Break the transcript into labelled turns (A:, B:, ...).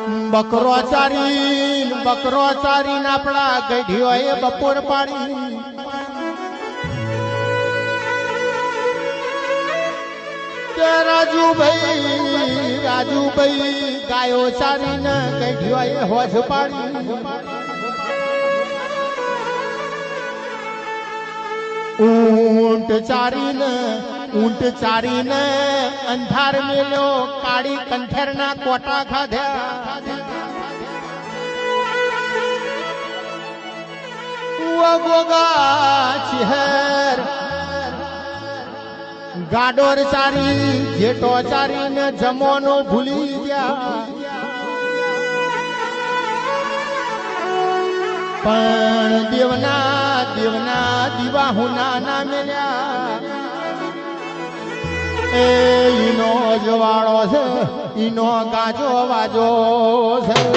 A: બકરો ચારીને આપણા ગઢીઓએ બપોર પાડી રાજુભાઈ ગાયો ચારીને ગઢીઓએ હોજ પાડી ઊંટ ચારીને અંધાર મેલ્યો કાળી કંઠેરના કોટા ખાધ્યા ગોગા ચહેર ગાડોર ચારી જેટો ચારીને જમોનો ભૂલી ગયા પણ દેવના દીવા હુના ના મેલ્યા ઈનો જવાળો છે ઈનો ગાજો વાજો છે